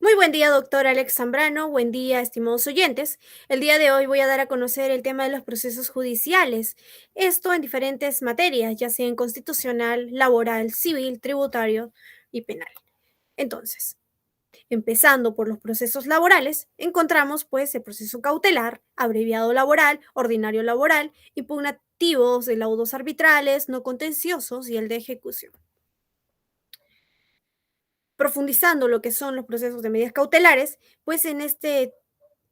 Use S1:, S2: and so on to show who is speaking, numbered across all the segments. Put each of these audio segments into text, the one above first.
S1: Muy buen día, doctor Alex Zambrano. Buen día, estimados oyentes. El día de hoy voy a dar a conocer el tema de los procesos judiciales. Esto en diferentes materias, ya sea en constitucional, laboral, civil, tributario y penal. Entonces, empezando por los procesos laborales, encontramos pues el proceso cautelar, abreviado laboral, ordinario laboral, impugnativos de laudos arbitrales, no contenciosos y el de ejecución. Profundizando lo que son los procesos de medidas cautelares, pues en este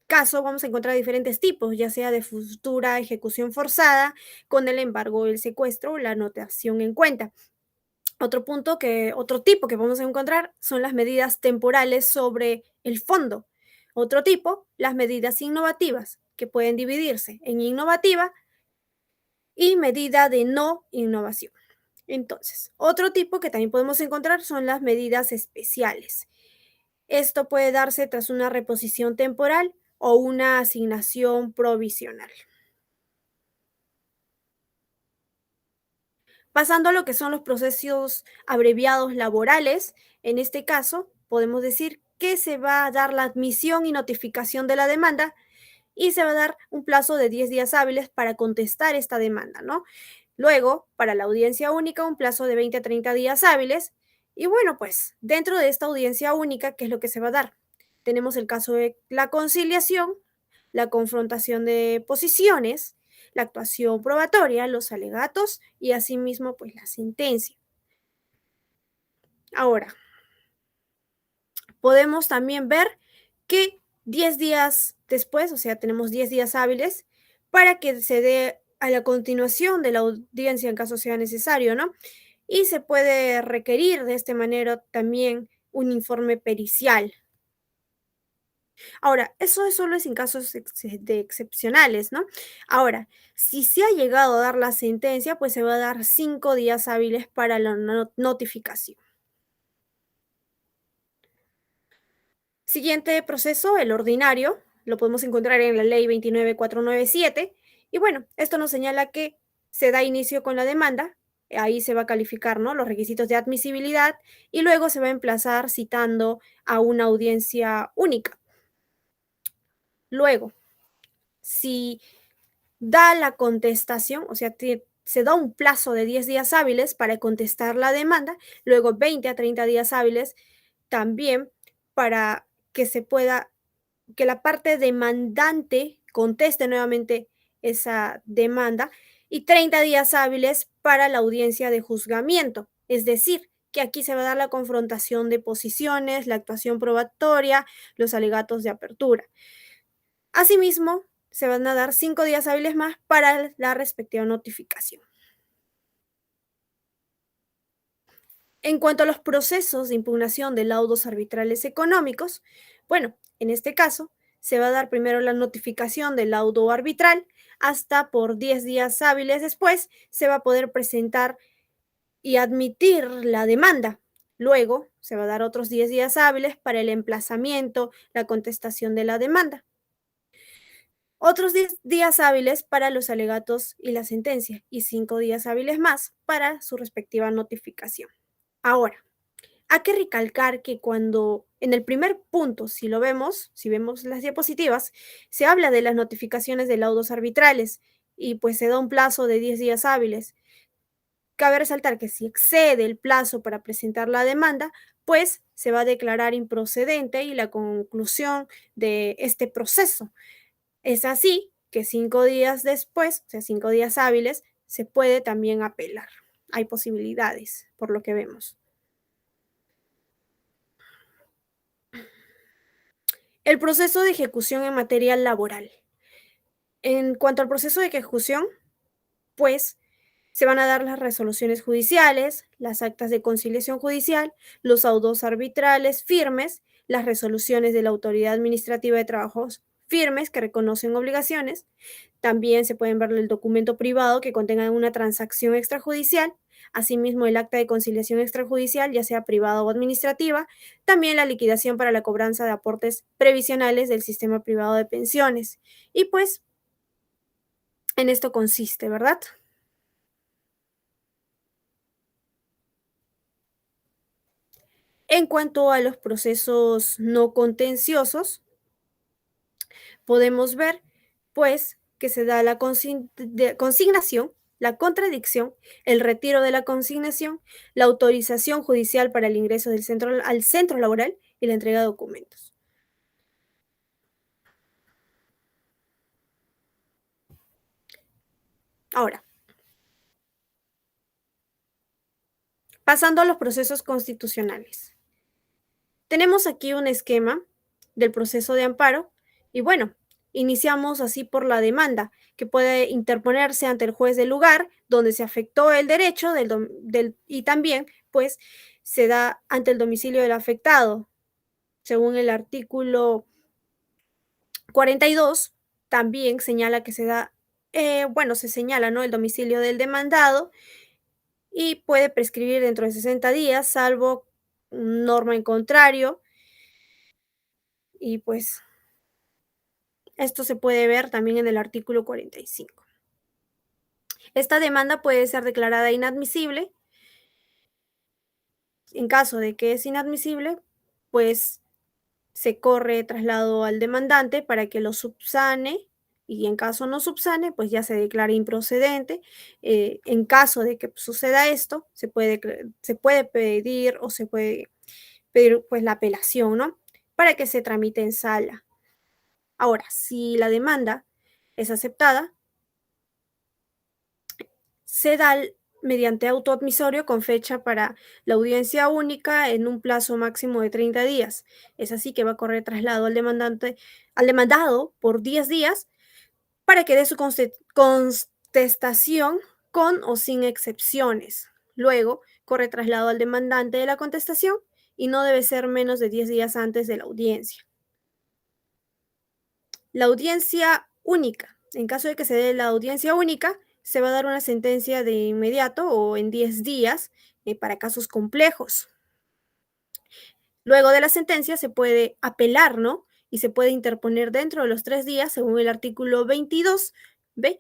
S1: caso vamos a encontrar diferentes tipos, ya sea de futura ejecución forzada, con el embargo, el secuestro o la anotación en cuenta. Otro tipo que vamos a encontrar son las medidas temporales sobre el fondo. Otro tipo, las medidas innovativas, que pueden dividirse en innovativa y medida de no innovación. Entonces, otro tipo que también podemos encontrar son las medidas especiales. Esto puede darse tras una reposición temporal o una asignación provisional. Pasando a lo que son los procesos abreviados laborales, en este caso podemos decir que se va a dar la admisión y notificación de la demanda y se va a dar un plazo de 10 días hábiles para contestar esta demanda, ¿no? Luego, para la audiencia única, un plazo de 20 a 30 días hábiles. Y bueno, pues dentro de esta audiencia única, ¿qué es lo que se va a dar? Tenemos el caso de la conciliación, la confrontación de posiciones, la actuación probatoria, los alegatos y asimismo pues la sentencia. Ahora, podemos también ver que 10 días después, o sea, tenemos 10 días hábiles para que se dé a la continuación de la audiencia en caso sea necesario, ¿no? Y se puede requerir de esta manera también un informe pericial. Ahora, eso solo es en casos de excepcionales, ¿no? Ahora, si se ha llegado a dar la sentencia, pues se va a dar 5 días hábiles para la notificación. Siguiente proceso, el ordinario, lo podemos encontrar en la ley 29497. Y bueno, esto nos señala que se da inicio con la demanda, ahí se va a calificar, ¿no?, los requisitos de admisibilidad y luego se va a emplazar citando a una audiencia única. Luego, si da la contestación, o sea, se da un plazo de 10 días hábiles para contestar la demanda, luego 20 a 30 días hábiles también para que se pueda, que la parte demandante conteste nuevamente esa demanda y 30 días hábiles para la audiencia de juzgamiento. Es decir, que aquí se va a dar la confrontación de posiciones, la actuación probatoria, los alegatos de apertura. Asimismo, se van a dar 5 días hábiles más para la respectiva notificación. En cuanto a los procesos de impugnación de laudos arbitrales económicos, bueno, en este caso se va a dar primero la notificación del laudo arbitral, hasta por 10 días hábiles después se va a poder presentar y admitir la demanda. Luego se va a dar otros 10 días hábiles para el emplazamiento, la contestación de la demanda. Otros 10 días hábiles para los alegatos y la sentencia y 5 días hábiles más para su respectiva notificación. Ahora, hay que recalcar que cuando en el primer punto, si lo vemos, si vemos las diapositivas, se habla de las notificaciones de laudos arbitrales y pues se da un plazo de 10 días hábiles. Cabe resaltar que si excede el plazo para presentar la demanda, pues se va a declarar improcedente y la conclusión de este proceso. Es así que 5 días después, o sea, 5 días hábiles, se puede también apelar. Hay posibilidades, por lo que vemos. El proceso de ejecución en materia laboral. En cuanto al proceso de ejecución, pues se van a dar las resoluciones judiciales, las actas de conciliación judicial, los autos arbitrales firmes, las resoluciones de la Autoridad Administrativa de Trabajos firmes que reconocen obligaciones. También se pueden ver el documento privado que contenga una transacción extrajudicial, asimismo el acta de conciliación extrajudicial, ya sea privada o administrativa, también la liquidación para la cobranza de aportes previsionales del sistema privado de pensiones. Y pues en esto consiste, ¿verdad? En cuanto a los procesos no contenciosos, podemos ver, pues, que se da la consignación, la contradicción, el retiro de la consignación, la autorización judicial para el ingreso al centro laboral y la entrega de documentos. Ahora, pasando a los procesos constitucionales. Tenemos aquí un esquema del proceso de amparo y bueno, iniciamos así por la demanda, que puede interponerse ante el juez del lugar donde se afectó el derecho y también pues se da ante el domicilio del afectado. Según el artículo 42, también señala que se da, bueno, se señala, ¿no?, el domicilio del demandado y puede prescribir dentro de 60 días, salvo norma en contrario, y pues esto se puede ver también en el artículo 45. Esta demanda puede ser declarada inadmisible. En caso de que es inadmisible, pues se corre traslado al demandante para que lo subsane y en caso no subsane, pues ya se declara improcedente. En caso de que suceda esto, se puede pedir o se puede pedir pues la apelación, ¿no? Para que se tramite en sala. Ahora, si la demanda es aceptada, se da mediante auto admisorio con fecha para la audiencia única en un plazo máximo de 30 días. Es así que va a correr traslado al demandado por 10 días para que dé su contestación con o sin excepciones. Luego, corre traslado al demandante de la contestación y no debe ser menos de 10 días antes de la audiencia. La audiencia única. En caso de que se dé la audiencia única, se va a dar una sentencia de inmediato o en 10 días para casos complejos. Luego de la sentencia se puede apelar, ¿no? Y se puede interponer dentro de los 3 días, según el artículo 22b,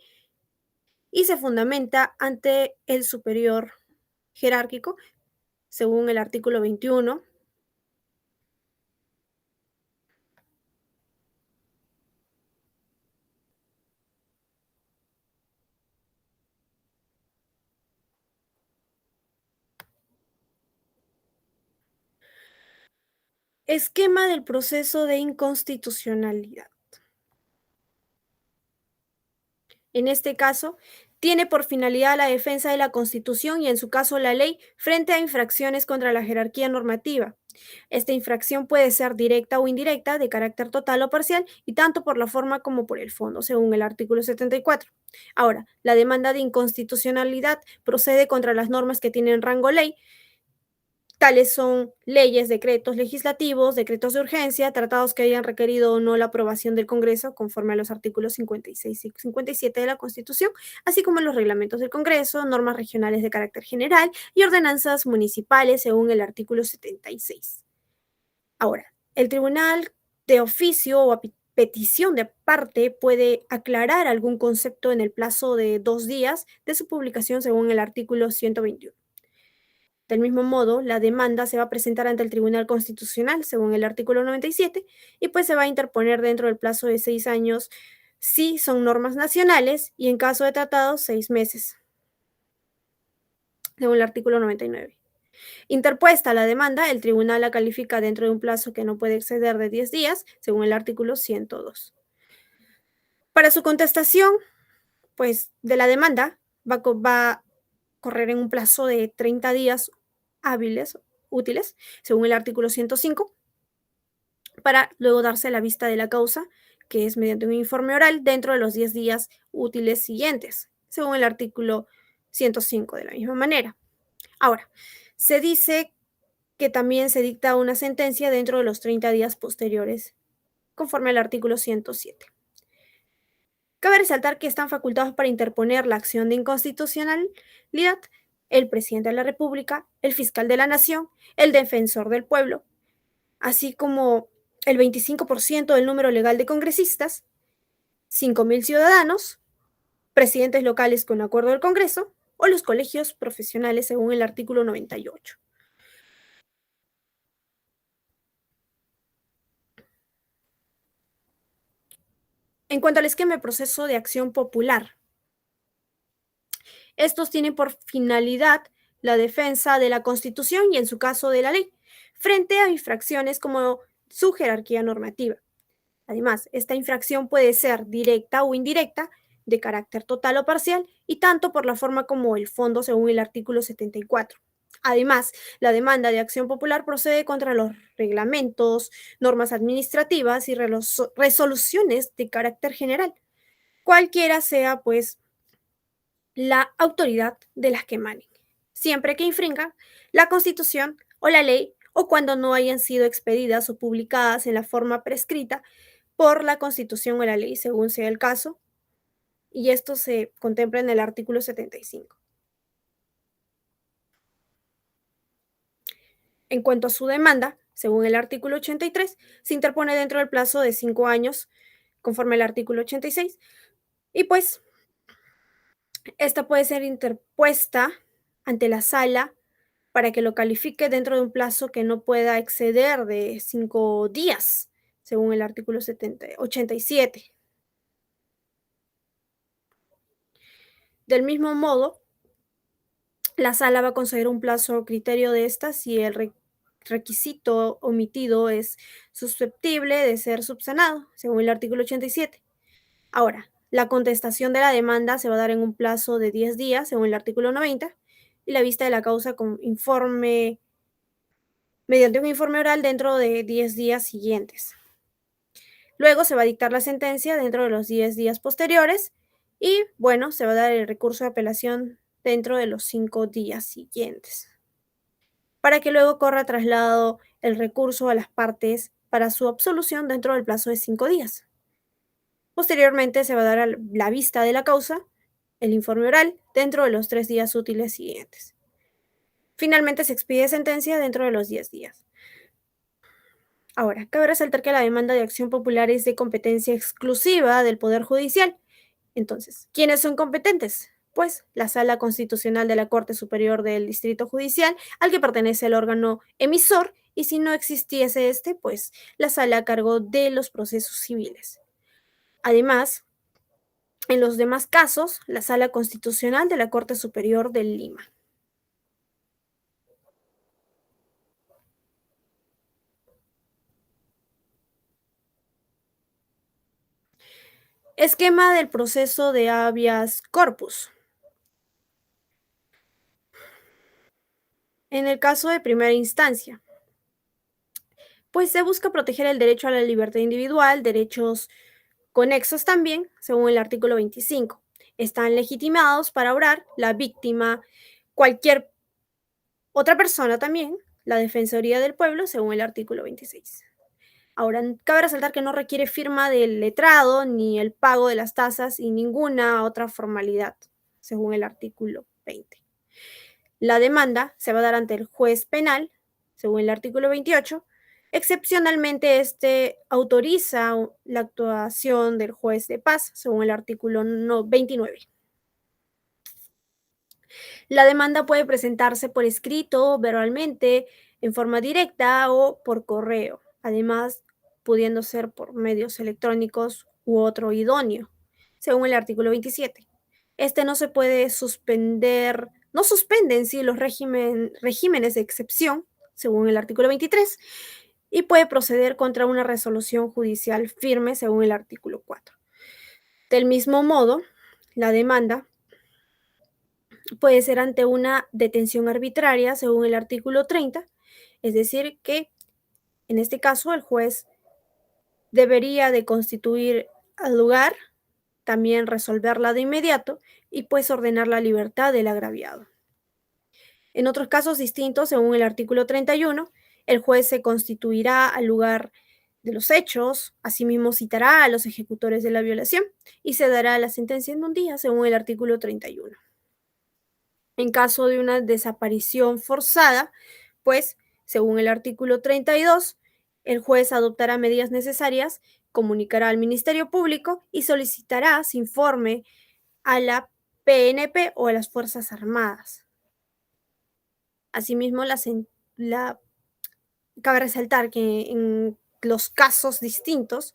S1: y se fundamenta ante el superior jerárquico, según el artículo 21. Esquema del proceso de inconstitucionalidad. En este caso, tiene por finalidad la defensa de la Constitución y, en su caso, la ley frente a infracciones contra la jerarquía normativa. Esta infracción puede ser directa o indirecta, de carácter total o parcial, y tanto por la forma como por el fondo, según el artículo 74. Ahora, la demanda de inconstitucionalidad procede contra las normas que tienen rango ley. Tales son leyes, decretos legislativos, decretos de urgencia, tratados que hayan requerido o no la aprobación del Congreso conforme a los artículos 56 y 57 de la Constitución, así como los reglamentos del Congreso, normas regionales de carácter general y ordenanzas municipales según el artículo 76. Ahora, el tribunal de oficio o a petición de parte puede aclarar algún concepto en el plazo de 2 días de su publicación según el artículo 121. Del mismo modo, la demanda se va a presentar ante el Tribunal Constitucional, según el artículo 97, y pues se va a interponer dentro del plazo de 6 años si son normas nacionales y en caso de tratados 6 meses, según el artículo 99. Interpuesta la demanda, el tribunal la califica dentro de un plazo que no puede exceder de 10 días, según el artículo 102. Para su contestación, pues de la demanda va a correr en un plazo de 30 días hábiles, útiles, según el artículo 105, para luego darse la vista de la causa, que es mediante un informe oral dentro de los 10 días útiles siguientes, según el artículo 105 de la misma manera. Ahora, se dice que también se dicta una sentencia dentro de los 30 días posteriores, conforme al artículo 107. Cabe resaltar que están facultados para interponer la acción de inconstitucionalidad el presidente de la República, el fiscal de la Nación, el defensor del pueblo, así como el 25% del número legal de congresistas, 5.000 ciudadanos, presidentes locales con acuerdo del Congreso o los colegios profesionales según el artículo 98. En cuanto al esquema de proceso de acción popular, estos tienen por finalidad la defensa de la Constitución y, en su caso, de la ley, frente a infracciones como su jerarquía normativa. Además, esta infracción puede ser directa o indirecta, de carácter total o parcial, y tanto por la forma como el fondo, según el artículo 74. Además, la demanda de acción popular procede contra los reglamentos, normas administrativas y resoluciones de carácter general, cualquiera sea, pues, la autoridad de las que emanen, siempre que infringan la Constitución o la ley o cuando no hayan sido expedidas o publicadas en la forma prescrita por la Constitución o la ley, según sea el caso, y esto se contempla en el artículo 75. En cuanto a su demanda, según el artículo 83, se interpone dentro del plazo de 5 años, conforme al artículo 86, y pues esta puede ser interpuesta ante la sala para que lo califique dentro de un plazo que no pueda exceder de 5 días, según el artículo 87. Del mismo modo, la sala va a conceder un plazo criterio de esta si el requisito omitido es susceptible de ser subsanado, según el artículo 87. Ahora, la contestación de la demanda se va a dar en un plazo de 10 días, según el artículo 90, y la vista de la causa con informe, mediante un informe oral dentro de 10 días siguientes. Luego se va a dictar la sentencia dentro de los 10 días posteriores y, bueno, se va a dar el recurso de apelación dentro de los 5 días siguientes, para que luego corra traslado el recurso a las partes para su absolución dentro del plazo de 5 días. Posteriormente se va a dar la vista de la causa, el informe oral, dentro de los 3 días útiles siguientes. Finalmente se expide sentencia dentro de los 10 días. Ahora, cabe resaltar que la demanda de acción popular es de competencia exclusiva del Poder Judicial. Entonces, ¿quiénes son competentes? Pues la Sala Constitucional de la Corte Superior del Distrito Judicial, al que pertenece el órgano emisor, y si no existiese este, pues la sala a cargo de los procesos civiles. Además, en los demás casos, la Sala Constitucional de la Corte Superior de Lima. Esquema del proceso de habeas corpus. En el caso de primera instancia, pues se busca proteger el derecho a la libertad individual, derechos conexos también, según el artículo 25. Están legitimados para obrar la víctima, cualquier otra persona también, la Defensoría del Pueblo, según el artículo 26. Ahora, cabe resaltar que no requiere firma del letrado, ni el pago de las tasas y ninguna otra formalidad, según el artículo 20. La demanda se va a dar ante el juez penal, según el artículo 28. Excepcionalmente, este autoriza la actuación del juez de paz, según el artículo 29. La demanda puede presentarse por escrito, verbalmente, en forma directa o por correo, además pudiendo ser por medios electrónicos u otro idóneo, según el artículo 27. Este no se puede suspender, no suspenden sí los regímenes de excepción, según el artículo 23, y puede proceder contra una resolución judicial firme, según el artículo 4. Del mismo modo, la demanda puede ser ante una detención arbitraria, según el artículo 30, es decir, que en este caso el juez debería de constituir al lugar, también resolverla de inmediato y pues ordenar la libertad del agraviado. En otros casos distintos, según el artículo 31, el juez se constituirá al lugar de los hechos, asimismo citará a los ejecutores de la violación y se dará la sentencia en un día, según el artículo 31. En caso de una desaparición forzada, pues, según el artículo 32, el juez adoptará medidas necesarias, comunicará al Ministerio Público y solicitará se informe a la PNP o a las Fuerzas Armadas. Asimismo, cabe resaltar que en los casos distintos,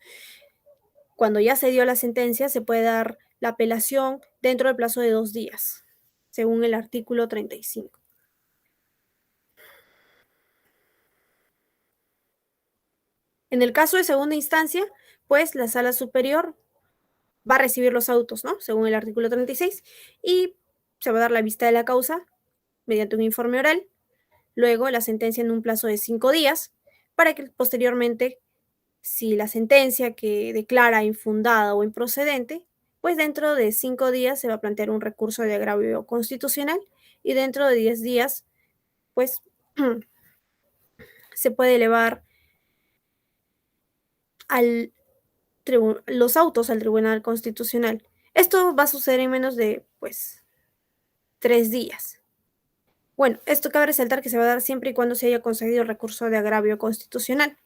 S1: Cuando ya se dio la sentencia, se puede dar la apelación dentro del plazo de 2 días, según el artículo 35. En el caso de segunda instancia, pues la sala superior va a recibir los autos, ¿no? Según el artículo 36, y se va a dar la vista de la causa mediante un informe oral, luego la sentencia en un plazo de 5 días, para que posteriormente, si la sentencia que declara infundada o improcedente, pues dentro de 5 días se va a plantear un recurso de agravio constitucional y dentro de 10 días, pues se puede elevar al los autos al Tribunal Constitucional. Esto va a suceder en menos de, pues, 3 días. Bueno, esto cabe resaltar que se va a dar siempre y cuando se haya concedido el recurso de agravio constitucional.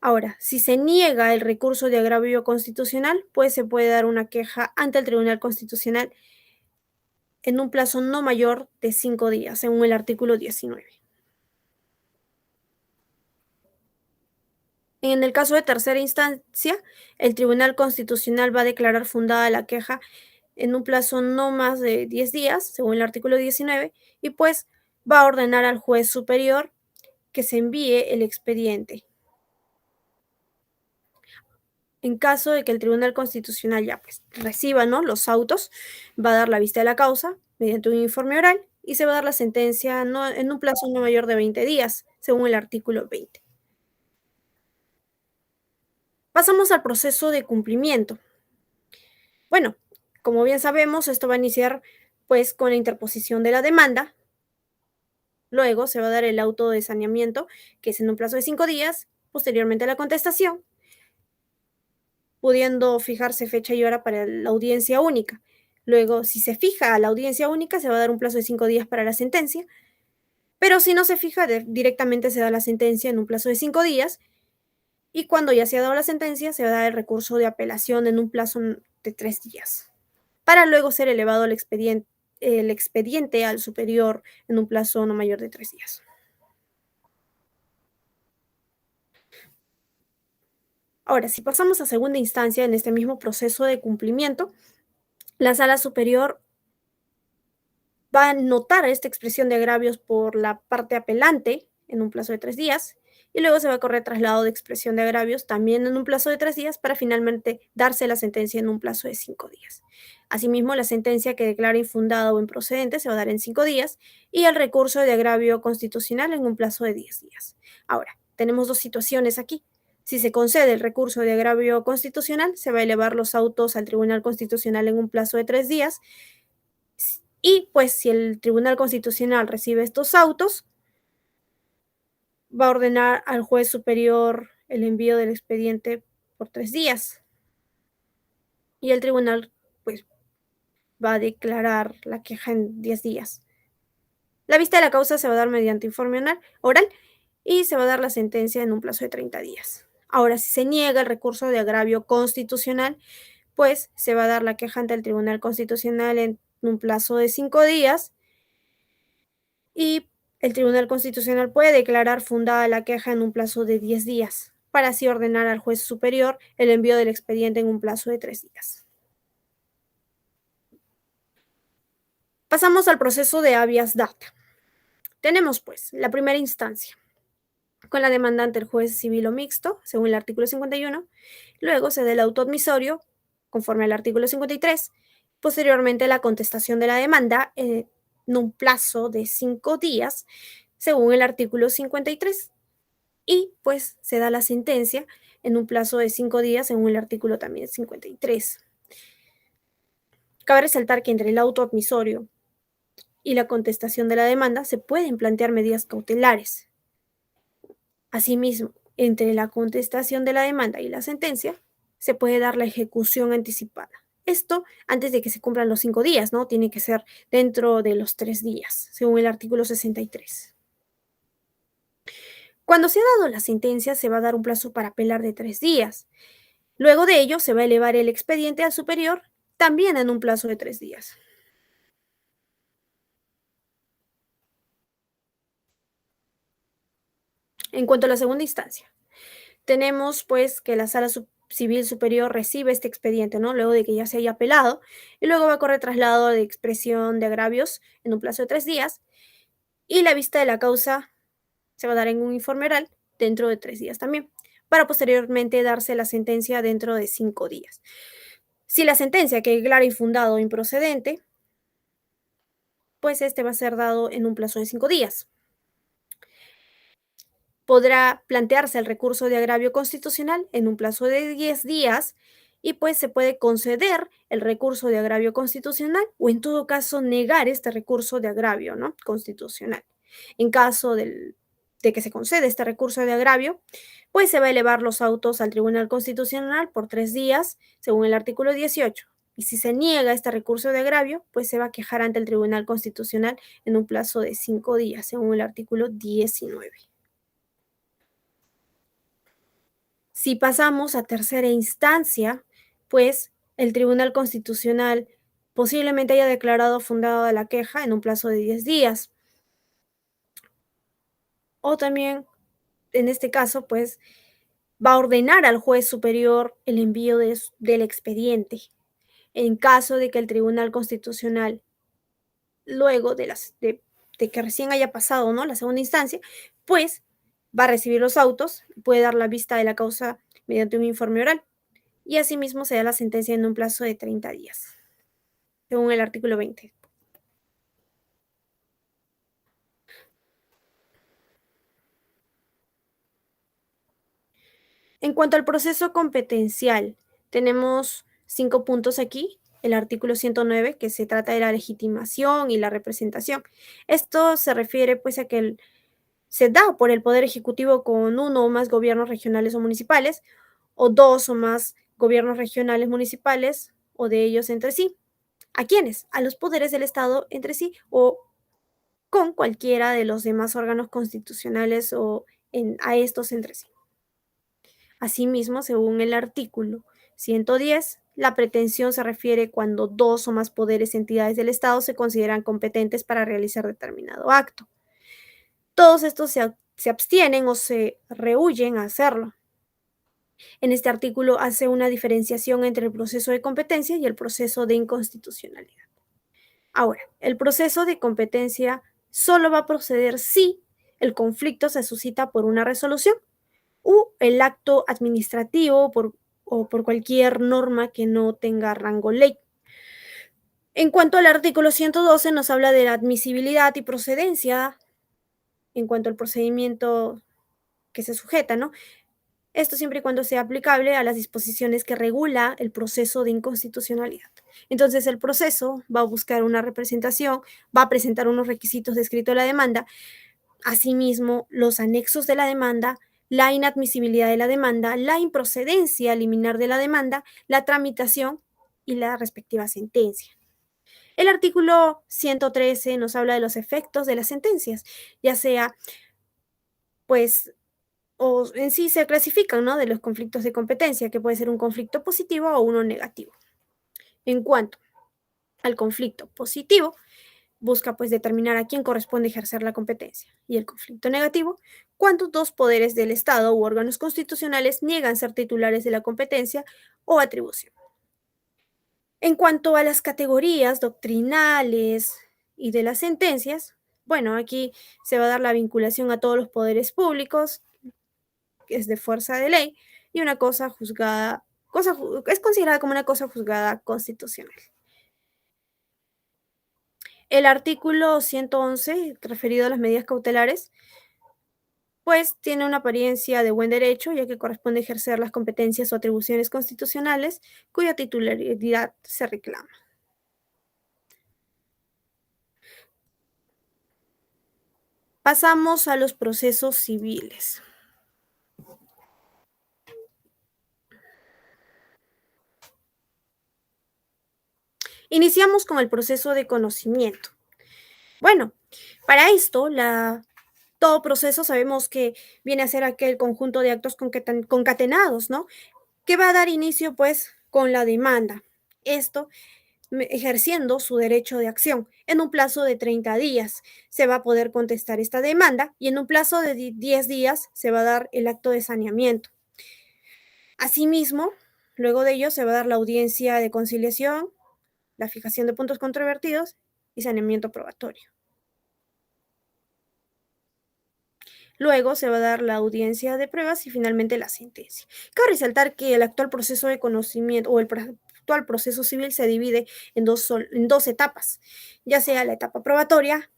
S1: Ahora, si se niega el recurso de agravio constitucional, pues se puede dar una queja ante el Tribunal Constitucional en un plazo no mayor de 5 días, según el artículo 19. En el caso de tercera instancia, el Tribunal Constitucional va a declarar fundada la queja en un plazo no más de 10 días, según el artículo 19, y pues va a ordenar al juez superior que se envíe el expediente. En caso de que el Tribunal Constitucional ya pues reciba, ¿no?, los autos, va a dar la vista de la causa mediante un informe oral y se va a dar la sentencia no, en un plazo no mayor de 20 días, según el artículo 20. Pasamos al proceso de cumplimiento. Bueno, como bien sabemos, esto va a iniciar pues con la interposición de la demanda. Luego se va a dar el auto de saneamiento, que es en un plazo de 5 días, posteriormente a la contestación, pudiendo fijarse fecha y hora para la audiencia única. Luego, si se fija a la audiencia única, se va a dar un plazo de 5 días para la sentencia, pero si no se fija, directamente se da la sentencia en un plazo de 5 días, y cuando ya se ha dado la sentencia, se va a dar el recurso de apelación en un plazo de 3 días, para luego ser elevado el expediente al superior en un plazo no mayor de 3 días. Ahora, si pasamos a segunda instancia en este mismo proceso de cumplimiento, la sala superior va a notar esta expresión de agravios por la parte apelante en un plazo de 3 días y luego se va a correr traslado de expresión de agravios también en un plazo de 3 días para finalmente darse la sentencia en un plazo de 5 días. Asimismo, la sentencia que declara infundada o improcedente se va a dar en 5 días y el recurso de agravio constitucional en un plazo de 10 días. Ahora, tenemos dos situaciones aquí. Si se concede el recurso de agravio constitucional, se va a elevar los autos al Tribunal Constitucional en un plazo de 3 días y pues si el Tribunal Constitucional recibe estos autos, va a ordenar al juez superior el envío del expediente por 3 días. Y el tribunal pues va a declarar la queja en 10 días. La vista de la causa se va a dar mediante informe oral y se va a dar la sentencia en un plazo de 30 días. Ahora, si se niega el recurso de agravio constitucional, pues se va a dar la queja ante el Tribunal Constitucional en un plazo de 5 días y el Tribunal Constitucional puede declarar fundada la queja en un plazo de 10 días, para así ordenar al juez superior el envío del expediente en un plazo de 3 días. Pasamos al proceso de habeas data. Tenemos pues la primera instancia, con la demandante el juez civil o mixto, según el artículo 51, luego se da el auto admisorio, conforme al artículo 53, posteriormente la contestación de la demanda en un plazo de 5 días, según el artículo 53, y pues se da la sentencia en un plazo de 5 días, según el artículo también 53. Cabe resaltar que entre el auto admisorio y la contestación de la demanda se pueden plantear medidas cautelares. Asimismo, entre la contestación de la demanda y la sentencia, se puede dar la ejecución anticipada. Esto antes de que se cumplan los 5 días, ¿no? Tiene que ser dentro de los 3 días, según el artículo 63. Cuando se ha dado la sentencia, se va a dar un plazo para apelar de 3 días. Luego de ello, se va a elevar el expediente al superior, también en un plazo de 3 días. En cuanto a la segunda instancia, tenemos pues que la Sala Civil Superior recibe este expediente, ¿no? Luego de que ya se haya apelado, y luego va a correr traslado de expresión de agravios en un plazo de 3 días, y la vista de la causa se va a dar en un informe oral dentro de 3 días también, para posteriormente darse la sentencia dentro de 5 días. Si la sentencia queda clara y fundada o improcedente, pues este va a ser dado en un plazo de 5 días. Podrá plantearse el recurso de agravio constitucional en un plazo de 10 días y pues se puede conceder el recurso de agravio constitucional o en todo caso negar este recurso de agravio, ¿no?, constitucional. En caso de que se concede este recurso de agravio, pues se va a elevar los autos al Tribunal Constitucional por 3 días, según el artículo 18. Y si se niega este recurso de agravio, pues se va a quejar ante el Tribunal Constitucional en un plazo de 5 días, según el artículo 19. Si pasamos a tercera instancia, pues el Tribunal Constitucional posiblemente haya declarado fundada la queja en un plazo de 10 días. O también, en este caso, pues va a ordenar al juez superior el envío del expediente. En caso de que el Tribunal Constitucional, luego de que recién haya pasado, ¿no?, la segunda instancia, pues va a recibir los autos, puede dar la vista de la causa mediante un informe oral. Y asimismo se da la sentencia en un plazo de 30 días, según el artículo 20. En cuanto al proceso competencial, tenemos 5 puntos aquí. El artículo 109, que se trata de la legitimación y la representación. Esto se refiere pues a que se da por el Poder Ejecutivo con uno o más gobiernos regionales o municipales, o dos o más gobiernos regionales municipales, o de ellos entre sí. ¿A quiénes? A los poderes del Estado entre sí o con cualquiera de los demás órganos constitucionales o a estos entre sí. Asimismo, según el artículo 110, la pretensión se refiere cuando dos o más poderes y entidades del Estado se consideran competentes para realizar determinado acto. Todos estos se abstienen o se rehúyen a hacerlo. En este artículo hace una diferenciación entre el proceso de competencia y el proceso de inconstitucionalidad. Ahora, el proceso de competencia solo va a proceder si el conflicto se suscita por una resolución u el acto administrativo o por cualquier norma que no tenga rango ley. En cuanto al artículo 112, nos habla de la admisibilidad y procedencia en cuanto al procedimiento que se sujeta, ¿no? Esto siempre y cuando sea aplicable a las disposiciones que regula el proceso de inconstitucionalidad. Entonces, el proceso va a buscar una representación, va a presentar unos requisitos descritos en la demanda, asimismo, los anexos de la demanda, la inadmisibilidad de la demanda, la improcedencia liminar de la demanda, la tramitación y la respectiva sentencia. El artículo 113 nos habla de los efectos de las sentencias, ya sea, pues, o en sí se clasifican, ¿no?, de los conflictos de competencia, que puede ser un conflicto positivo o uno negativo. En cuanto al conflicto positivo, busca pues determinar a quién corresponde ejercer la competencia. Y el conflicto negativo, cuando dos poderes del Estado u órganos constitucionales niegan ser titulares de la competencia o atribución. En cuanto a las categorías doctrinales y de las sentencias, bueno, aquí se va a dar la vinculación a todos los poderes públicos, que es de fuerza de ley, y una cosa juzgada, es considerada como una cosa juzgada constitucional. El artículo 111, referido a las medidas cautelares, pues tiene una apariencia de buen derecho, ya que corresponde ejercer las competencias o atribuciones constitucionales cuya titularidad se reclama. Pasamos a los procesos civiles. Iniciamos con el proceso de conocimiento. Bueno, para esto, todo proceso sabemos que viene a ser aquel conjunto de actos concatenados, ¿no?, que va a dar inicio, pues, con la demanda. Esto ejerciendo su derecho de acción. En un plazo de 30 días se va a poder contestar esta demanda y en un plazo de 10 días se va a dar el acto de saneamiento. Asimismo, luego de ello se va a dar la audiencia de conciliación, la fijación de puntos controvertidos y saneamiento probatorio. Luego se va a dar la audiencia de pruebas y finalmente la sentencia. Cabe resaltar que el actual proceso de conocimiento o el actual proceso civil se divide en dos etapas, ya sea la etapa probatoria,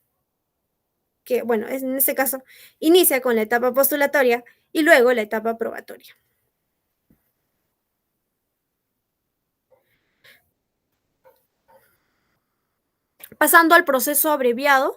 S1: que bueno, en este caso inicia con la etapa postulatoria y luego la etapa probatoria. Pasando al proceso abreviado,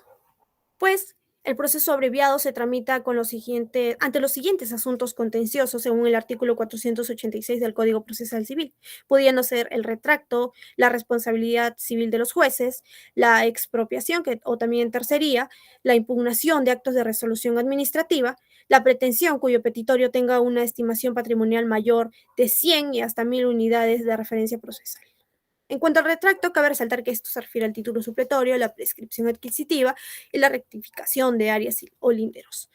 S1: pues el proceso abreviado se tramita ante los siguientes asuntos contenciosos según el artículo 486 del Código Procesal Civil, pudiendo ser el retracto, la responsabilidad civil de los jueces, la expropiación o también tercería, la impugnación de actos de resolución administrativa, la pretensión cuyo petitorio tenga una estimación patrimonial mayor de 100 y hasta 1000 unidades de referencia procesal. En cuanto al retracto, cabe resaltar que esto se refiere al título supletorio, la prescripción adquisitiva y la rectificación de áreas o linderos.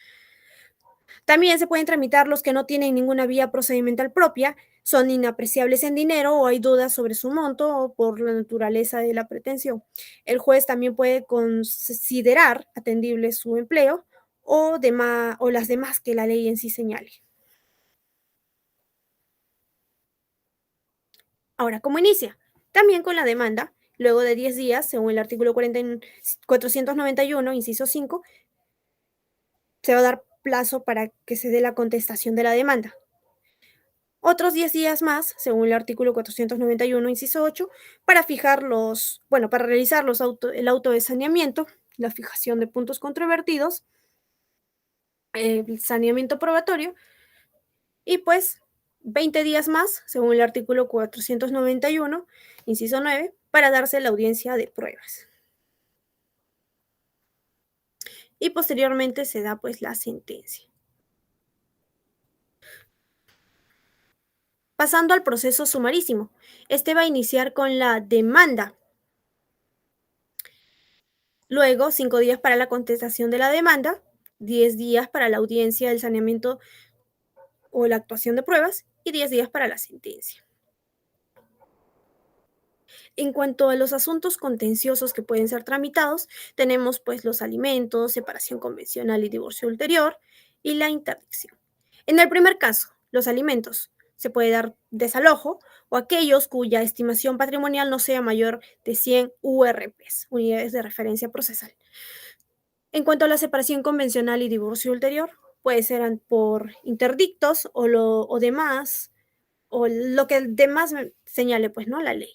S1: También se pueden tramitar los que no tienen ninguna vía procedimental propia, son inapreciables en dinero o hay dudas sobre su monto o por la naturaleza de la pretensión. El juez también puede considerar atendible su empleo o las demás que la ley en sí señale. Ahora, ¿cómo inicia? También con la demanda, luego de 10 días, según el artículo 491, inciso 5, se va a dar plazo para que se dé la contestación de la demanda. Otros 10 días más, según el artículo 491, inciso 8, para para realizar el auto de saneamiento, la fijación de puntos controvertidos, el saneamiento probatorio, y pues 20 días más, según el artículo 491, inciso 9, para darse la audiencia de pruebas. Y posteriormente se da pues la sentencia. Pasando al proceso sumarísimo, este va a iniciar con la demanda. Luego, 5 días para la contestación de la demanda, 10 días para la audiencia del saneamiento o la actuación de pruebas y 10 días para la sentencia. En cuanto a los asuntos contenciosos que pueden ser tramitados, tenemos pues los alimentos, separación convencional y divorcio ulterior y la interdicción. En el primer caso, los alimentos, se puede dar desalojo o aquellos cuya estimación patrimonial no sea mayor de 100 URPs, unidades de referencia procesal. En cuanto a la separación convencional y divorcio ulterior, puede ser por interdictos o demás, o lo que demás señale, pues, ¿no? La ley.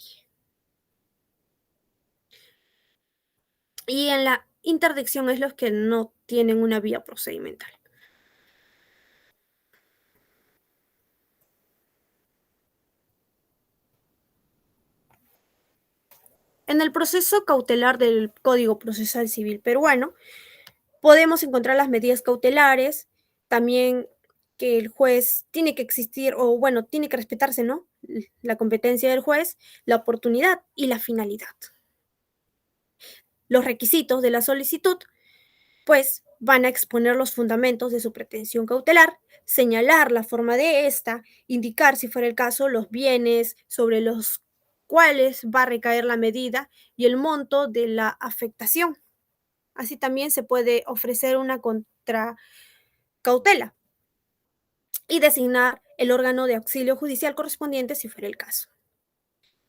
S1: Y en la interdicción es los que no tienen una vía procedimental. En el proceso cautelar del Código Procesal Civil peruano, podemos encontrar las medidas cautelares, también que el juez tiene que existir, o bueno, tiene que respetarse, ¿no? La competencia del juez, la oportunidad y la finalidad. Los requisitos de la solicitud, pues van a exponer los fundamentos de su pretensión cautelar, señalar la forma de esta, indicar, si fuera el caso, los bienes sobre los cuales va a recaer la medida y el monto de la afectación. Así también se puede ofrecer una contracautela y designar el órgano de auxilio judicial correspondiente si fuera el caso.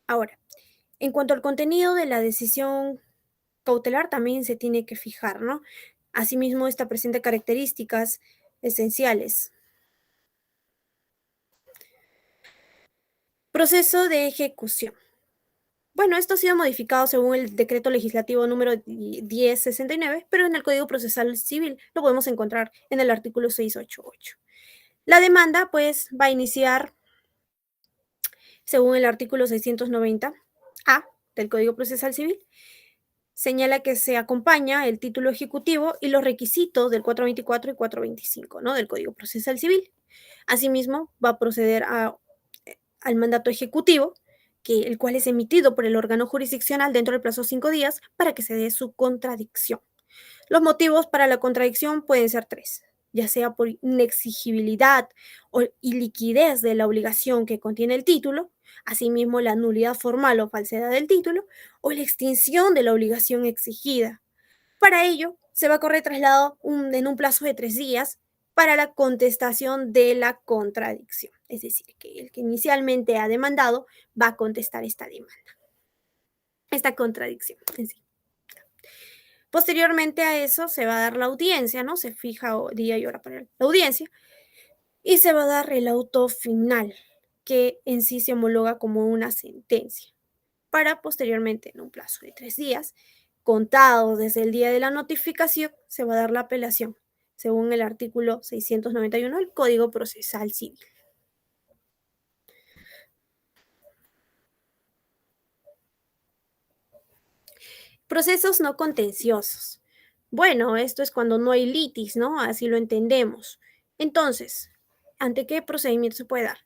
S1: Ahora, en cuanto al contenido de la decisión cautelar, también se tiene que fijar, ¿no? Asimismo, esta presenta características esenciales. Proceso de ejecución. Bueno, esto ha sido modificado según el decreto legislativo número 1069, pero en el Código Procesal Civil lo podemos encontrar en el artículo 688. La demanda, pues, va a iniciar según el artículo 690A del Código Procesal Civil. Señala que se acompaña el título ejecutivo y los requisitos del 424 y 425, ¿no? Del Código Procesal Civil. Asimismo, va a proceder al mandato ejecutivo, el cual es emitido por el órgano jurisdiccional dentro del plazo de 5 días para que se dé su contradicción. Los motivos para la contradicción pueden ser 3. ya sea por inexigibilidad o iliquidez de la obligación que contiene el título, asimismo la nulidad formal o falsedad del título, o la extinción de la obligación exigida. Para ello, se va a correr traslado en un plazo de 3 días para la contestación de la contradicción. Es decir, que el que inicialmente ha demandado va a contestar esta demanda, esta contradicción en sí. Posteriormente a eso se va a dar la audiencia, ¿no? Se fija día y hora para la audiencia y se va a dar el auto final, que en sí se homologa como una sentencia, para posteriormente, en un plazo de 3 días, contado desde el día de la notificación, se va a dar la apelación, según el artículo 691 del Código Procesal Civil. Procesos no contenciosos. Bueno, esto es cuando no hay litis, ¿no? Así lo entendemos. Entonces, ¿ante qué procedimiento se puede dar?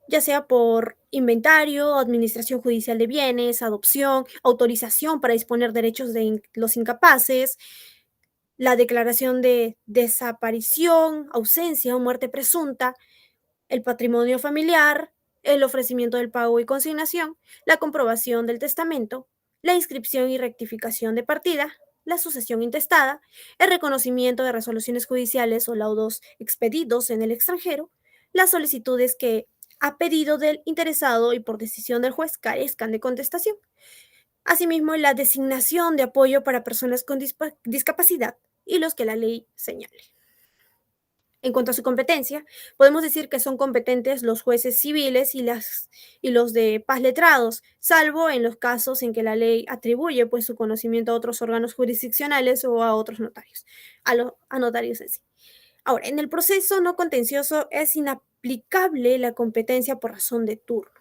S1: Ya sea por inventario, administración judicial de bienes, adopción, autorización para disponer derechos de los incapaces, la declaración de desaparición, ausencia o muerte presunta, el patrimonio familiar, el ofrecimiento del pago y consignación, la comprobación del testamento, la inscripción y rectificación de partida, la sucesión intestada, el reconocimiento de resoluciones judiciales o laudos expedidos en el extranjero, las solicitudes que a pedido del interesado y por decisión del juez carezcan de contestación. Asimismo, la designación de apoyo para personas con discapacidad y los que la ley señale. En cuanto a su competencia, podemos decir que son competentes los jueces civiles y los de paz letrados, salvo en los casos en que la ley atribuye pues, su conocimiento a otros órganos jurisdiccionales o a otros notarios, a notarios en sí. Ahora, en el proceso no contencioso es inaplicable la competencia por razón de turno.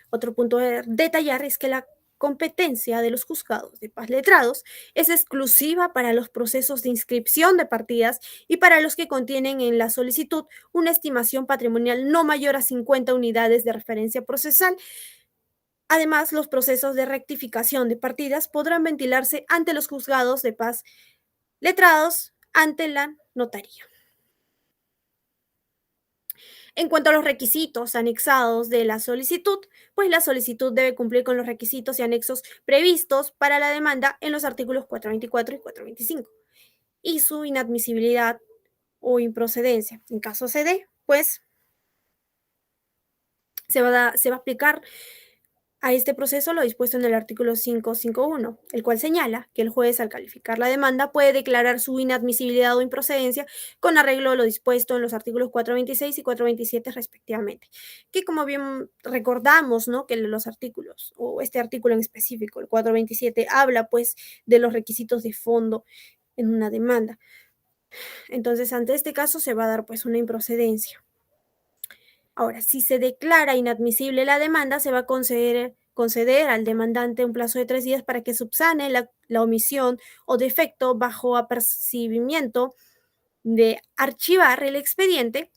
S1: Otro punto a detallar es que la competencia de los juzgados de paz letrados es exclusiva para los procesos de inscripción de partidas y para los que contienen en la solicitud una estimación patrimonial no mayor a 50 unidades de referencia procesal. Además, los procesos de rectificación de partidas podrán ventilarse ante los juzgados de paz letrados ante la notaría. En cuanto a los requisitos anexados de la solicitud, pues la solicitud debe cumplir con los requisitos y anexos previstos para la demanda en los artículos 424 y 425 y su inadmisibilidad o improcedencia. En caso se dé, pues se va a aplicar a este proceso lo dispuesto en el artículo 551, el cual señala que el juez, al calificar la demanda, puede declarar su inadmisibilidad o improcedencia con arreglo a lo dispuesto en los artículos 426 y 427 respectivamente. Que como bien recordamos, ¿no? Que los artículos, o este artículo en específico, el 427, habla pues de los requisitos de fondo en una demanda. Entonces, ante este caso se va a dar pues una improcedencia. Ahora, si se declara inadmisible la demanda, se va a conceder al demandante un plazo de 3 días para que subsane la omisión o defecto bajo apercibimiento de archivar el expediente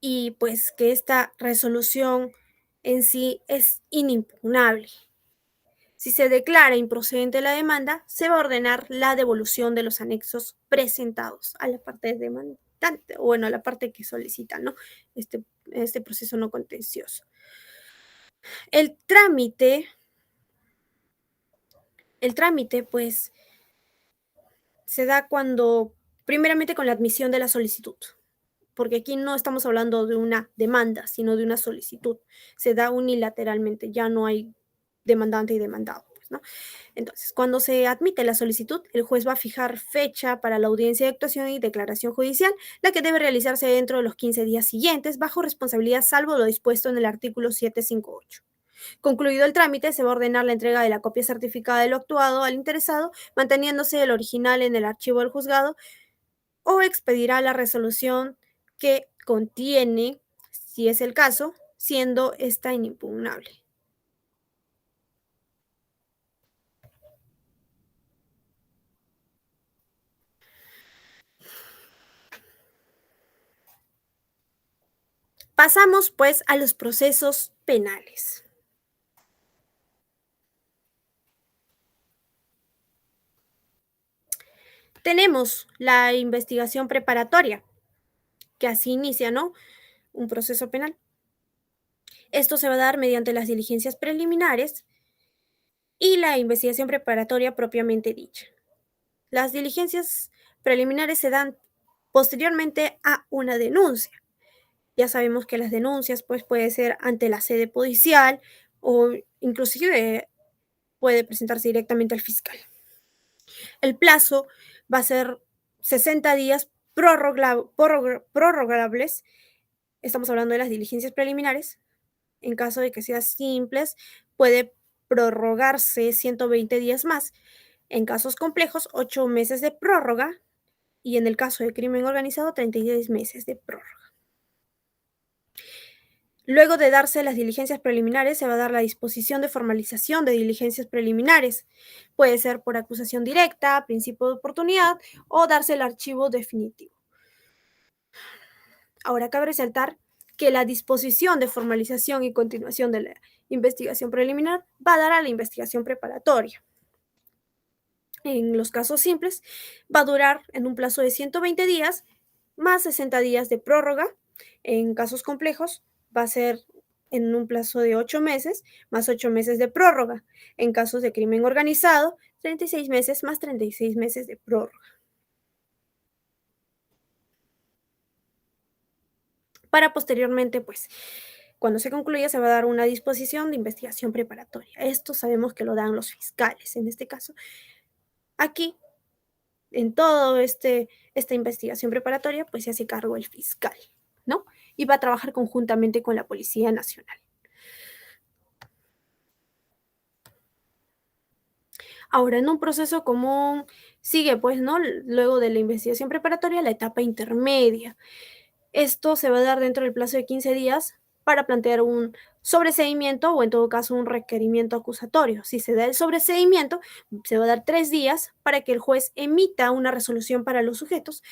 S1: y pues que esta resolución en sí es inimpugnable. Si se declara improcedente la demanda, se va a ordenar la devolución de los anexos presentados a la parte demandante, o bueno, a la parte que solicita, ¿no? Este proceso no contencioso. El trámite, pues, se da primeramente con la admisión de la solicitud, porque aquí no estamos hablando de una demanda, sino de una solicitud. Se da unilateralmente, ya no hay demandante y demandado, pues, ¿no? Entonces, cuando se admite la solicitud, el juez va a fijar fecha para la audiencia de actuación y declaración judicial, la que debe realizarse dentro de los 15 días siguientes, bajo responsabilidad salvo lo dispuesto en el artículo 758. Concluido el trámite, se va a ordenar la entrega de la copia certificada de lo actuado al interesado, manteniéndose el original en el archivo del juzgado, o expedirá la resolución que contiene, si es el caso, siendo esta inimpugnable. Pasamos pues a los procesos penales. Tenemos la investigación preparatoria, que así inicia, ¿no? Un proceso penal. Esto se va a dar mediante las diligencias preliminares y la investigación preparatoria propiamente dicha. Las diligencias preliminares se dan posteriormente a una denuncia. Ya sabemos que las denuncias pues puede ser ante la sede policial o inclusive puede presentarse directamente al fiscal. El plazo va a ser 60 días prorrogables. Estamos hablando de las diligencias preliminares. En caso de que sean simples, puede prorrogarse 120 días más. En casos complejos, 8 meses de prórroga. Y en el caso de crimen organizado, 36 meses de prórroga. Luego de darse las diligencias preliminares, se va a dar la disposición de formalización de diligencias preliminares. Puede ser por acusación directa, principio de oportunidad o darse el archivo definitivo. Ahora, cabe resaltar que la disposición de formalización y continuación de la investigación preliminar va a dar a la investigación preparatoria. En los casos simples, va a durar en un plazo de 120 días más 60 días de prórroga. En casos complejos, va a ser en un plazo de 8 meses más 8 meses de prórroga. En casos de crimen organizado, 36 meses más 36 meses de prórroga. Para posteriormente, pues, cuando se concluya, se va a dar una disposición de investigación preparatoria. Esto sabemos que lo dan los fiscales, en este caso. Aquí, en todo esta investigación preparatoria, pues se hace cargo el fiscal, ¿no? Y va a trabajar conjuntamente con la Policía Nacional. Ahora, en un proceso común sigue, pues, ¿no? Luego de la investigación preparatoria, la etapa intermedia. Esto se va a dar dentro del plazo de 15 días para plantear un sobreseimiento o en todo caso un requerimiento acusatorio. Si se da el sobreseimiento, se va a dar 3 días para que el juez emita una resolución para los sujetos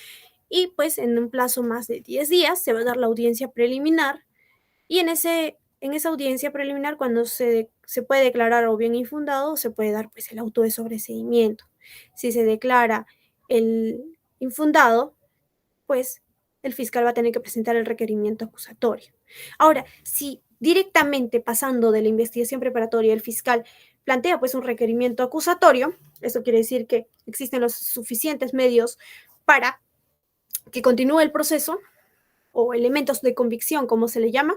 S1: y pues en un plazo más de 10 días se va a dar la audiencia preliminar y en esa audiencia preliminar cuando se puede declarar o bien infundado se puede dar pues el auto de sobreseimiento. Si se declara el infundado, pues el fiscal va a tener que presentar el requerimiento acusatorio. Ahora, si directamente pasando de la investigación preparatoria el fiscal plantea pues un requerimiento acusatorio, eso quiere decir que existen los suficientes medios para que continúe el proceso o elementos de convicción, como se le llama,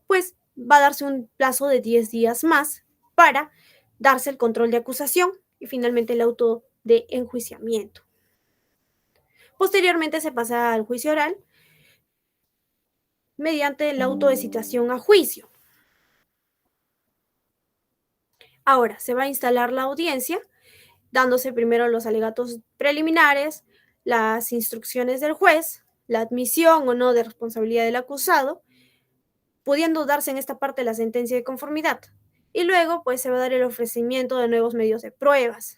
S1: pues va a darse un plazo de 10 días más para darse el control de acusación y finalmente el auto de enjuiciamiento. Posteriormente se pasa al juicio oral mediante el auto de citación a juicio. Ahora se va a instalar la audiencia, dándose primero los alegatos preliminares, las instrucciones del juez, la admisión o no de responsabilidad del acusado, pudiendo darse en esta parte la sentencia de conformidad. Y luego, pues, se va a dar el ofrecimiento de nuevos medios de pruebas.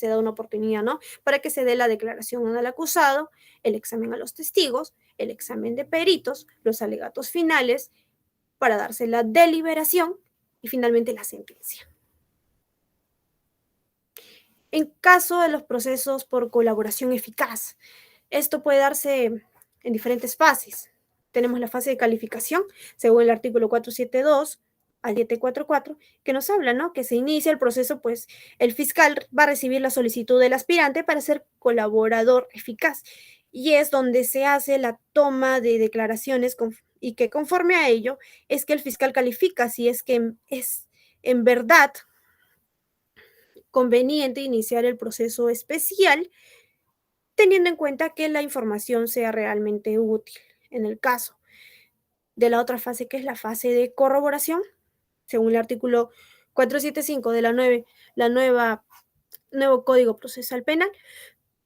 S1: Da una oportunidad, ¿no? Para que se dé la declaración al acusado, el examen a los testigos, el examen de peritos, los alegatos finales, para darse la deliberación y finalmente la sentencia. En caso de los procesos por colaboración eficaz, esto puede darse en diferentes fases. Tenemos la fase de calificación, según el artículo 472 al 744, que nos habla, ¿no? Que se inicia el proceso, pues el fiscal va a recibir la solicitud del aspirante para ser colaborador eficaz. Y es donde se hace la toma de declaraciones y que conforme a ello es que el fiscal califica si es que es en verdad conveniente iniciar el proceso especial teniendo en cuenta que la información sea realmente útil. En el caso de la otra fase, que es la fase de corroboración, según el artículo 475 de nuevo Código Procesal Penal,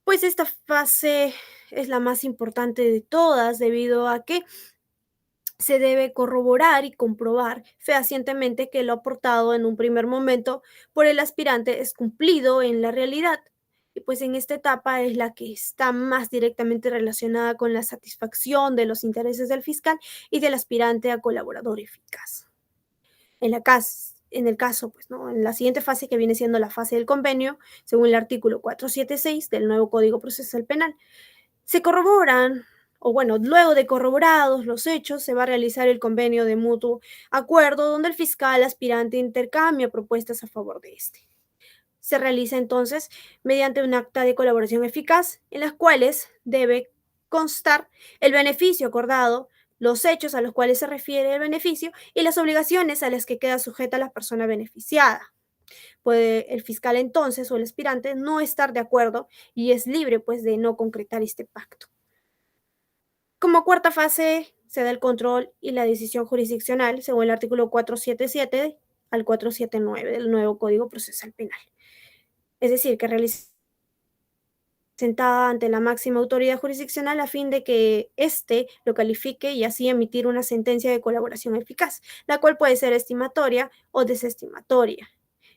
S1: pues esta fase es la más importante de todas debido a que se debe corroborar y comprobar fehacientemente que lo aportado en un primer momento por el aspirante es cumplido en la realidad. Y pues en esta etapa es la que está más directamente relacionada con la satisfacción de los intereses del fiscal y del aspirante a colaborador eficaz. en el caso, pues, ¿no? En la siguiente fase que viene siendo la fase del convenio, según el artículo 476 del nuevo Código Procesal Penal, se corroboran, o bueno, luego de corroborados los hechos, se va a realizar el convenio de mutuo acuerdo donde el fiscal aspirante intercambia propuestas a favor de este. Se realiza entonces mediante un acta de colaboración eficaz en las cuales debe constar el beneficio acordado, los hechos a los cuales se refiere el beneficio y las obligaciones a las que queda sujeta la persona beneficiada. Puede el fiscal entonces o el aspirante no estar de acuerdo y es libre pues de no concretar este pacto. Como cuarta fase se da el control y la decisión jurisdiccional según el artículo 477 al 479 del nuevo Código Procesal Penal. Es decir, que realiza sentada ante la máxima autoridad jurisdiccional a fin de que éste lo califique y así emitir una sentencia de colaboración eficaz, la cual puede ser estimatoria o desestimatoria.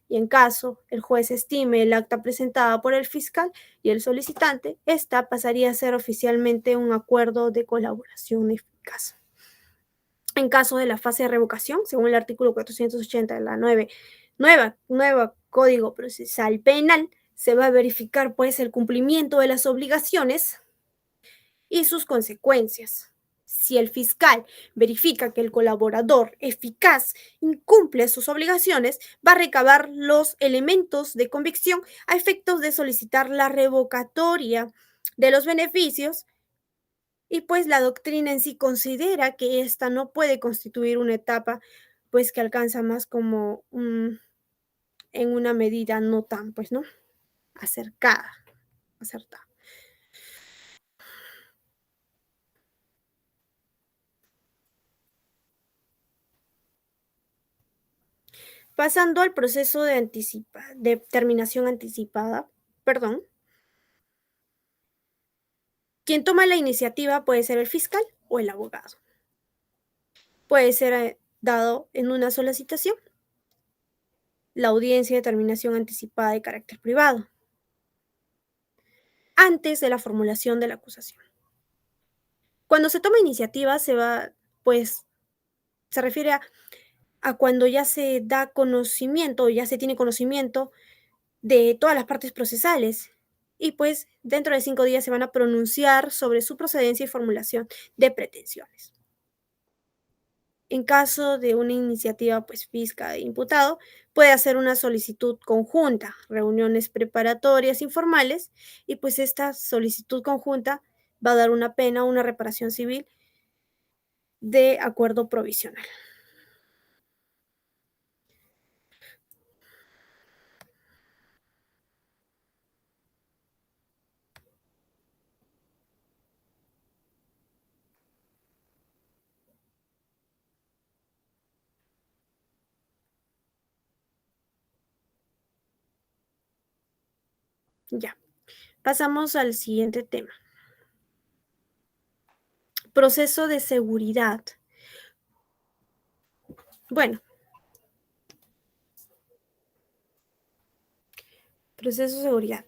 S1: Y en caso el juez estime el acta presentada por el fiscal y el solicitante, esta pasaría a ser oficialmente un acuerdo de colaboración eficaz. En caso de la fase de revocación, según el artículo 480 de la nueva Código Procesal Penal, se va a verificar pues el cumplimiento de las obligaciones y sus consecuencias. Si el fiscal verifica que el colaborador eficaz incumple sus obligaciones, va a recabar los elementos de convicción a efectos de solicitar la revocatoria de los beneficios y pues la doctrina en sí considera que esta no puede constituir una etapa pues que alcanza más como en una medida no tan pues no acercada, acertada. Pasando al proceso de terminación anticipada, perdón, quien toma la iniciativa puede ser el fiscal o el abogado. Puede ser dado en una sola citación, la audiencia de terminación anticipada de carácter privado, antes de la formulación de la acusación. Cuando se toma iniciativa se va, pues, se refiere a cuando ya se da conocimiento, ya se tiene conocimiento de todas las partes procesales y pues dentro de 5 días se van a pronunciar sobre su procedencia y formulación de pretensiones. En caso de una iniciativa pues fiscal e imputado, puede hacer una solicitud conjunta, reuniones preparatorias informales y pues esta solicitud conjunta va a dar una pena o una reparación civil de acuerdo provisional. Ya, pasamos al siguiente tema. Proceso de seguridad. Bueno, proceso de seguridad.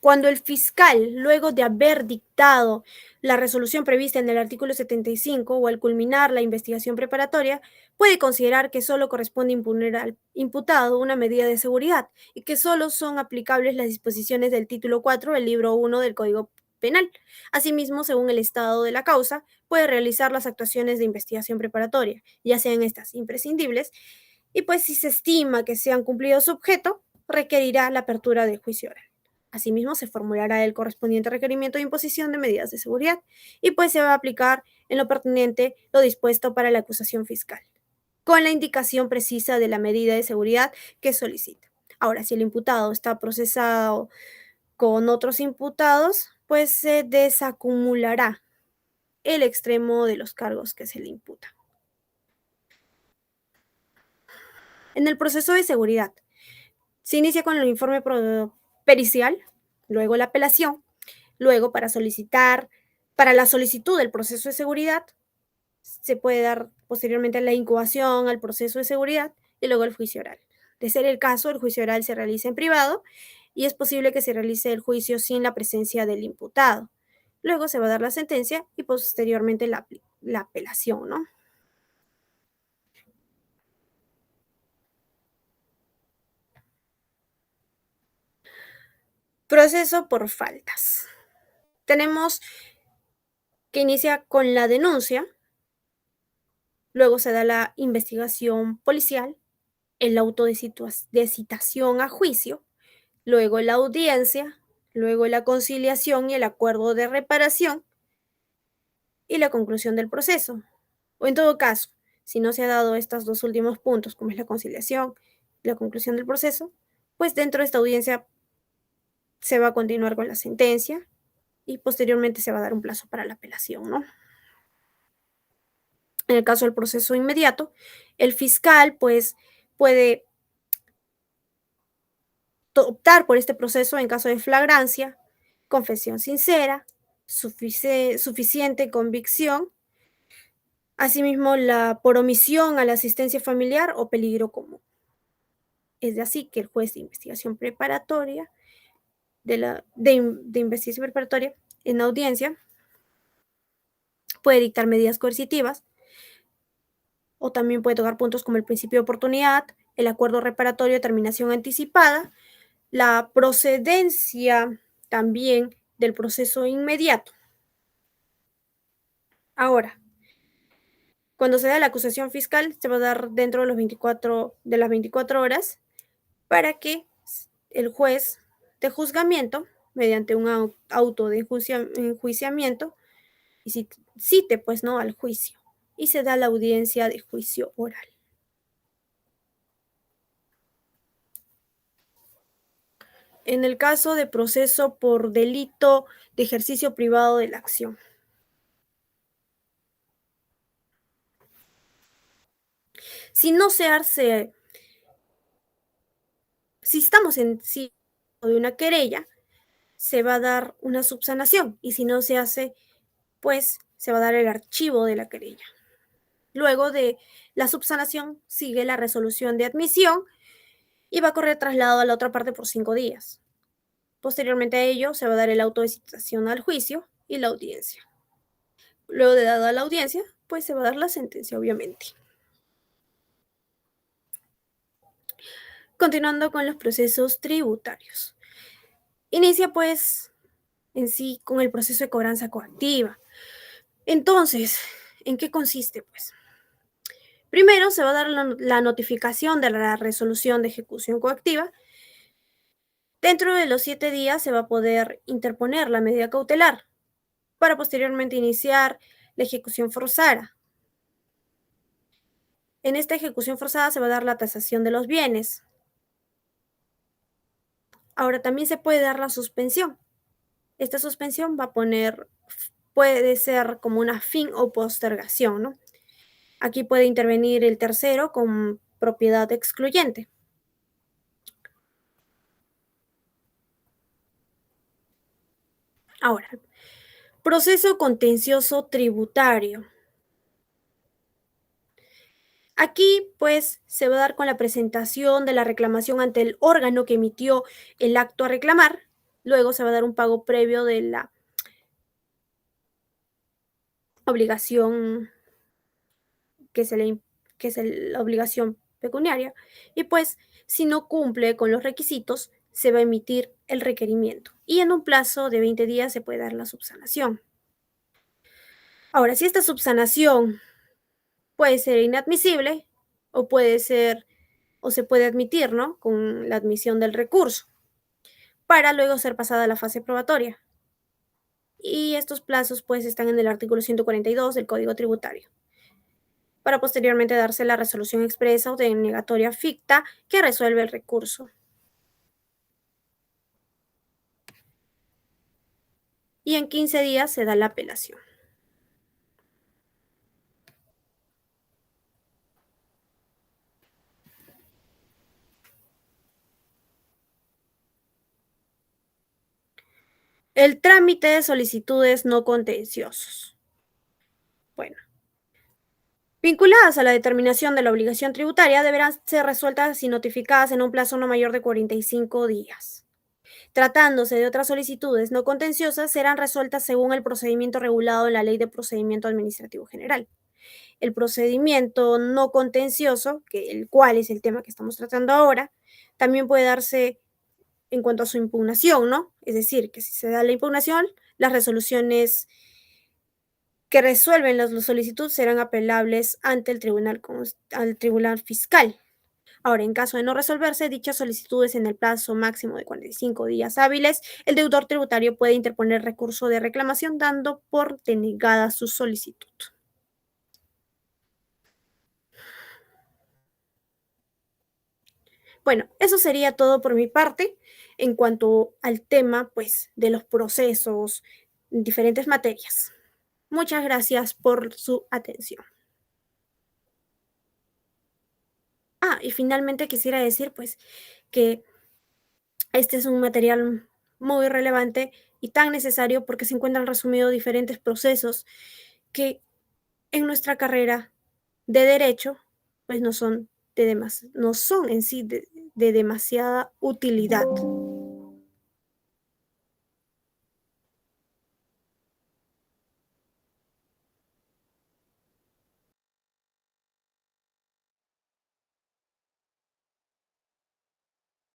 S1: Cuando el fiscal, luego de haber dictado la resolución prevista en el artículo 75 o al culminar la investigación preparatoria, puede considerar que solo corresponde imponer al imputado una medida de seguridad y que solo son aplicables las disposiciones del título 4 del libro 1 del Código Penal. Asimismo, según el estado de la causa, puede realizar las actuaciones de investigación preparatoria, ya sean estas imprescindibles, y pues si se estima que se han cumplido su objeto, requerirá la apertura del juicio oral. Asimismo, se formulará el correspondiente requerimiento de imposición de medidas de seguridad y pues se va a aplicar en lo pertinente lo dispuesto para la acusación fiscal, con la indicación precisa de la medida de seguridad que solicita. Ahora, si el imputado está procesado con otros imputados, pues se desacumulará el extremo de los cargos que se le imputan. En el proceso de seguridad, se inicia con el informe pericial, luego la apelación, luego para la solicitud del proceso de seguridad, se puede dar posteriormente la incubación al proceso de seguridad y luego el juicio oral. De ser el caso, el juicio oral se realiza en privado y es posible que se realice el juicio sin la presencia del imputado. Luego se va a dar la sentencia y posteriormente la apelación, ¿no? Proceso por faltas. Tenemos que inicia con la denuncia, luego se da la investigación policial, el auto de citación a juicio, luego la audiencia, luego la conciliación y el acuerdo de reparación y la conclusión del proceso. O en todo caso, si no se ha dado estos dos últimos puntos, como es la conciliación y la conclusión del proceso, pues dentro de esta audiencia se va a continuar con la sentencia y posteriormente se va a dar un plazo para la apelación, ¿no? En el caso del proceso inmediato, el fiscal pues puede optar por este proceso en caso de flagrancia, confesión sincera, suficiente convicción, asimismo por omisión a la asistencia familiar o peligro común. Es de así que el juez de investigación preparatoria, de investigación preparatoria en audiencia, puede dictar medidas coercitivas o también puede tocar puntos como el principio de oportunidad, el acuerdo reparatorio de terminación anticipada, la procedencia también del proceso inmediato. Ahora, cuando se da la acusación fiscal, se va a dar dentro de las 24 horas para que el juez de juzgamiento, mediante un auto de enjuiciamiento, y cite pues no al juicio y se da la audiencia de juicio oral. En el caso de proceso por delito de ejercicio privado de la acción. Si no se hace, si estamos en sí de una querella, se va a dar una subsanación y si no se hace, pues se va a dar el archivo de la querella. Luego de la subsanación sigue la resolución de admisión y va a correr traslado a la otra parte por 5 días. Posteriormente a ello se va a dar el auto de citación al juicio y la audiencia. Luego de dada la audiencia, pues se va a dar la sentencia, obviamente. Continuando con los procesos tributarios. Inicia pues en sí con el proceso de cobranza coactiva. Entonces, ¿en qué consiste? Pues primero se va a dar la notificación de la resolución de ejecución coactiva. Dentro de los 7 días se va a poder interponer la medida cautelar para posteriormente iniciar la ejecución forzada. En esta ejecución forzada se va a dar la tasación de los bienes. Ahora también se puede dar la suspensión. Esta suspensión puede ser como una fin o postergación, ¿no? Aquí puede intervenir el tercero con propiedad excluyente. Ahora, proceso contencioso tributario. Aquí, pues, se va a dar con la presentación de la reclamación ante el órgano que emitió el acto a reclamar. Luego se va a dar un pago previo de la obligación que es la obligación pecuniaria. Y pues, si no cumple con los requisitos, se va a emitir el requerimiento. Y en un plazo de 20 días se puede dar la subsanación. Ahora, si esta subsanación puede ser inadmisible o puede ser o se puede admitir, ¿no? Con la admisión del recurso, para luego ser pasada a la fase probatoria. Y estos plazos pues están en el artículo 142 del Código Tributario, para posteriormente darse la resolución expresa o denegatoria ficta que resuelve el recurso. Y en 15 días se da la apelación. El trámite de solicitudes no contenciosos. Bueno, vinculadas a la determinación de la obligación tributaria deberán ser resueltas y notificadas en un plazo no mayor de 45 días. Tratándose de otras solicitudes no contenciosas, serán resueltas según el procedimiento regulado en la Ley de Procedimiento Administrativo General. El procedimiento no contencioso, el cual es el tema que estamos tratando ahora, también puede darse en cuanto a su impugnación, ¿no? Es decir, que si se da la impugnación, las resoluciones que resuelven las solicitudes serán apelables ante el al tribunal fiscal. Ahora, en caso de no resolverse dichas solicitudes en el plazo máximo de 45 días hábiles, el deudor tributario puede interponer recurso de reclamación dando por denegada su solicitud. Bueno, eso sería todo por mi parte en cuanto al tema, pues, de los procesos en diferentes materias. Muchas gracias por su atención. Y finalmente quisiera decir, pues, que este es un material muy relevante y tan necesario porque se encuentran resumidos diferentes procesos que en nuestra carrera de derecho, pues no son en sí de demasiada utilidad.